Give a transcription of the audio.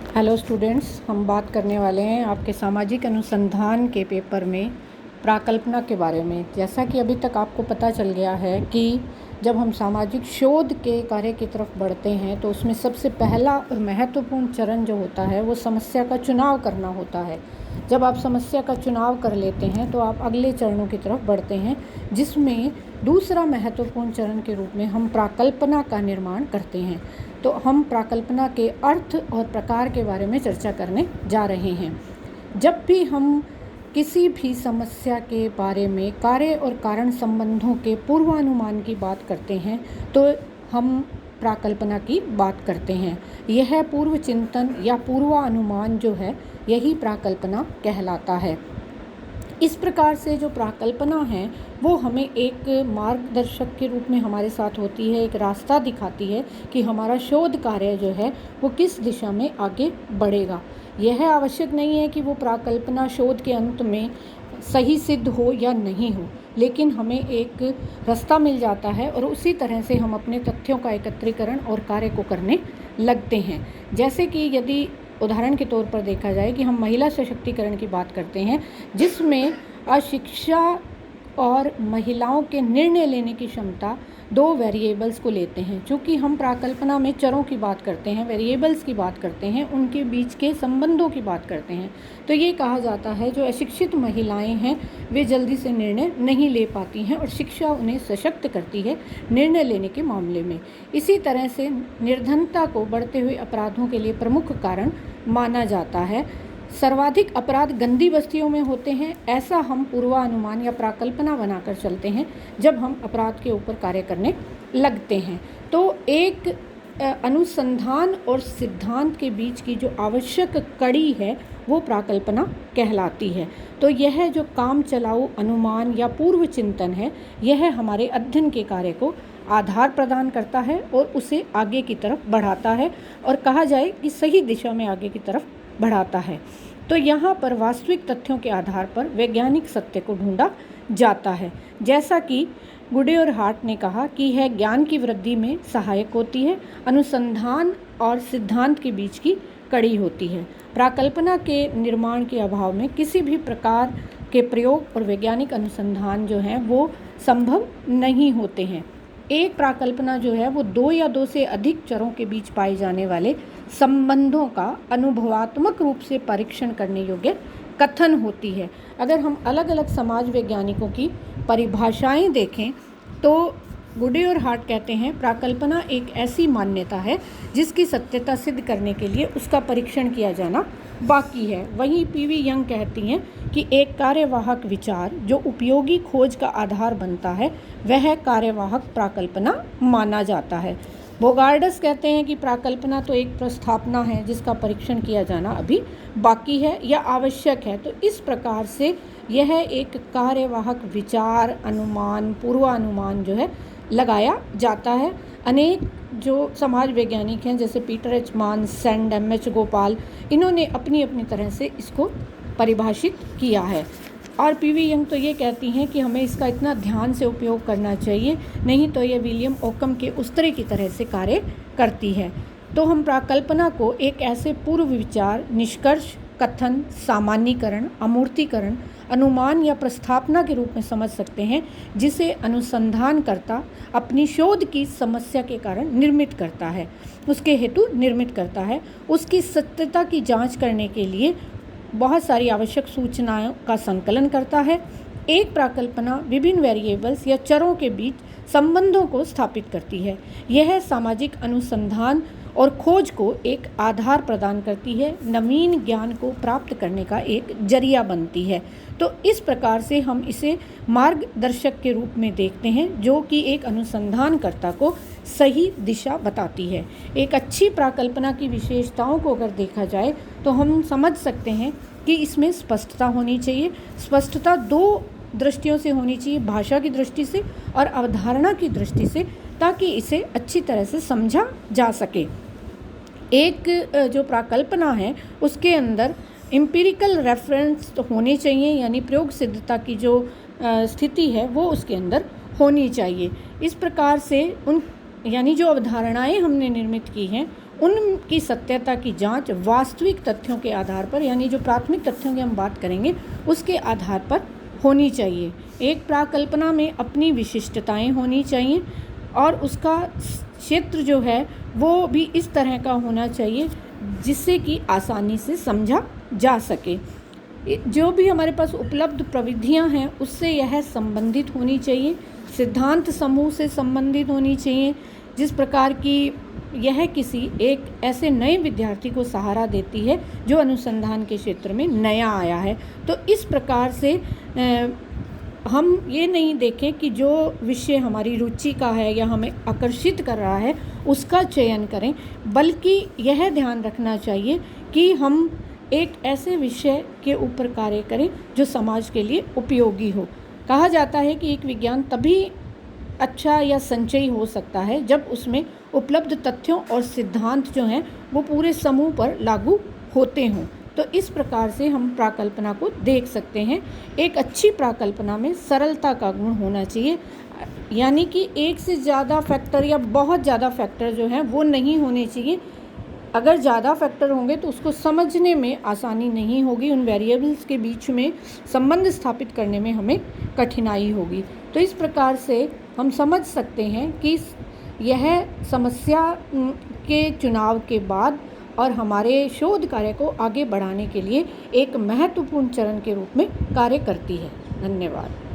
Hello students, हम बात करने वाले हैं आपके सामाजिक अनुसंधान के पेपर में प्राकल्पना के बारे में। जैसा कि अभी तक आपको पता चल गया है कि जब हम सामाजिक शोध के कार्य की तरफ बढ़ते हैं तो उसमें सबसे पहला और महत्वपूर्ण चरण जो होता है वो समस्या का चुनाव करना होता है। जब आप समस्या का चुनाव कर लेते हैं तो आप अगले चरणों की तरफ बढ़ते हैं, जिसमें दूसरा महत्वपूर्ण चरण के रूप में हम प्राकल्पना का निर्माण करते हैं। तो हम प्राकल्पना के अर्थ और प्रकार के बारे में चर्चा करने जा रहे हैं। जब भी हम किसी भी समस्या के बारे में कार्य और कारण संबंधों के पूर्वानुमान की बात करते हैं तो हम प्राकल्पना की बात करते हैं। यह पूर्व चिंतन या पूर्वानुमान जो है यही प्राकल्पना कहलाता है। इस प्रकार से जो प्राकल्पना है वो हमें एक मार्गदर्शक के रूप में हमारे साथ होती है, एक रास्ता दिखाती है कि हमारा शोध कार्य जो है वो किस दिशा में आगे बढ़ेगा। यह आवश्यक नहीं है कि वो प्राकल्पना शोध के अंत में सही सिद्ध हो या नहीं हो, लेकिन हमें एक रास्ता मिल जाता है और उसी तरह से हम अपने तथ्यों का एकत्रीकरण और कार्य को करने लगते हैं। जैसे कि यदि उदाहरण के तौर पर देखा जाए कि हम महिला सशक्तिकरण की बात करते हैं, जिसमें अशिक्षा और महिलाओं के निर्णय लेने की क्षमता दो वेरिएबल्स को लेते हैं। चूँकि हम प्राकल्पना में चरों की बात करते हैं, वेरिएबल्स की बात करते हैं, उनके बीच के संबंधों की बात करते हैं, तो ये कहा जाता है जो अशिक्षित महिलाएं हैं वे जल्दी से निर्णय नहीं ले पाती हैं और शिक्षा उन्हें सशक्त करती है निर्णय लेने के मामले में। इसी तरह से निर्धनता को बढ़ते हुए अपराधों के लिए प्रमुख कारण माना जाता है। सर्वाधिक अपराध गंदी बस्तियों में होते हैं, ऐसा हम पूर्वानुमान या प्राकल्पना बनाकर चलते हैं जब हम अपराध के ऊपर कार्य करने लगते हैं। तो एक अनुसंधान और सिद्धांत के बीच की जो आवश्यक कड़ी है वो प्राकल्पना कहलाती है। तो यह जो काम चलाऊ अनुमान या पूर्व चिंतन है, यह हमारे अध्ययन के कार्य को आधार प्रदान करता है और उसे आगे की तरफ बढ़ाता है और कहा जाए कि सही दिशा में आगे की तरफ बढ़ाता है। तो यहाँ पर वास्तविक तथ्यों के आधार पर वैज्ञानिक सत्य को ढूंढा जाता है। जैसा कि गुडे और हार्ट ने कहा कि यह ज्ञान की वृद्धि में सहायक होती है, अनुसंधान और सिद्धांत के बीच की कड़ी होती है। प्राकल्पना के निर्माण के अभाव में किसी भी प्रकार के प्रयोग और वैज्ञानिक अनुसंधान जो हैं वो संभव नहीं होते हैं। एक प्राकल्पना जो है वो दो या दो से अधिक चरों के बीच पाए जाने वाले संबंधों का अनुभवात्मक रूप से परीक्षण करने योग्य कथन होती है। अगर हम अलग अलग समाज वैज्ञानिकों की परिभाषाएं देखें तो गुडे और हार्ट कहते हैं प्राकल्पना एक ऐसी मान्यता है जिसकी सत्यता सिद्ध करने के लिए उसका परीक्षण किया जाना बाकी है। वहीं पीवी यंग कहती हैं कि एक कार्यवाहक विचार जो उपयोगी खोज का आधार बनता है वह कार्यवाहक प्राकल्पना माना जाता है। बोगार्डस कहते हैं कि प्राकल्पना तो एक प्रस्थापना है जिसका परीक्षण किया जाना अभी बाकी है या आवश्यक है। तो इस प्रकार से यह एक कार्यवाहक विचार, अनुमान, पूर्वानुमान जो है लगाया जाता है। अनेक जो समाज वैज्ञानिक हैं जैसे पीटर एच मान, सेंड, एम.एच. गोपाल, इन्होंने अपनी अपनी तरह से इसको परिभाषित किया है। और पीवी यंग तो ये कहती हैं कि हमें इसका इतना ध्यान से उपयोग करना चाहिए, नहीं तो ये विलियम ओकम के उस्तरे की तरह से कार्य करती है। तो हम प्राकल्पना को एक ऐसे पूर्व विचार, निष्कर्ष, कथन, सामान्यीकरण, अमूर्तीकरण, अनुमान या प्रस्थापना के रूप में समझ सकते हैं जिसे अनुसंधानकर्ता अपनी शोध की समस्या के कारण निर्मित करता है, उसके हेतु निर्मित करता है। उसकी सत्यता की जांच करने के लिए बहुत सारी आवश्यक सूचनाओं का संकलन करता है। एक प्राकल्पना विभिन्न वेरिएबल्स या चरों के बीच संबंधों को स्थापित करती है। यह सामाजिक अनुसंधान और खोज को एक आधार प्रदान करती है, नवीन ज्ञान को प्राप्त करने का एक जरिया बनती है। तो इस प्रकार से हम इसे मार्गदर्शक के रूप में देखते हैं जो कि एक अनुसंधानकर्ता को सही दिशा बताती है। एक अच्छी प्राकल्पना की विशेषताओं को अगर देखा जाए तो हम समझ सकते हैं कि इसमें स्पष्टता होनी चाहिए। स्पष्टता दो दृष्टियों से होनी चाहिए, भाषा की दृष्टि से और अवधारणा की दृष्टि से, ताकि इसे अच्छी तरह से समझा जा सके। एक जो प्राकल्पना है उसके अंदर एम्पिरिकल रेफरेंस तो होने चाहिए, यानी प्रयोग सिद्धता की जो स्थिति है वो उसके अंदर होनी चाहिए। इस प्रकार से उन यानी जो अवधारणाएं हमने निर्मित की हैं उनकी सत्यता की जांच वास्तविक तथ्यों के आधार पर, यानी जो प्राथमिक तथ्यों की हम बात करेंगे उसके आधार पर होनी चाहिए। एक प्राकल्पना में अपनी विशिष्टताएं होनी चाहिए और उसका क्षेत्र जो है वो भी इस तरह का होना चाहिए जिससे कि आसानी से समझा जा सके। जो भी हमारे पास उपलब्ध प्रविधियां हैं उससे यह संबंधित होनी चाहिए, सिद्धांत समूह से संबंधित होनी चाहिए, जिस प्रकार की यह किसी एक ऐसे नए विद्यार्थी को सहारा देती है जो अनुसंधान के क्षेत्र में नया आया है। तो इस प्रकार से हम ये नहीं देखें कि जो विषय हमारी रुचि का है या हमें आकर्षित कर रहा है उसका चयन करें, बल्कि यह ध्यान रखना चाहिए कि हम एक ऐसे विषय के ऊपर कार्य करें जो समाज के लिए उपयोगी हो। कहा जाता है कि एक विज्ञान तभी अच्छा या संचयी हो सकता है जब उसमें उपलब्ध तथ्यों और सिद्धांत जो हैं वो पूरे समूह पर लागू होते हों। तो इस प्रकार से हम प्राकल्पना को देख सकते हैं। एक अच्छी प्राकल्पना में सरलता का गुण होना चाहिए, यानी कि एक से ज़्यादा फैक्टर या बहुत ज़्यादा फैक्टर जो हैं वो नहीं होने चाहिए। अगर ज़्यादा फैक्टर होंगे तो उसको समझने में आसानी नहीं होगी, उन वेरिएबल्स के बीच में संबंध स्थापित करने में हमें कठिनाई होगी। तो इस प्रकार से हम समझ सकते हैं कि यह समस्या के चुनाव के बाद और हमारे शोध कार्य को आगे बढ़ाने के लिए एक महत्वपूर्ण चरण के रूप में कार्य करती है। धन्यवाद।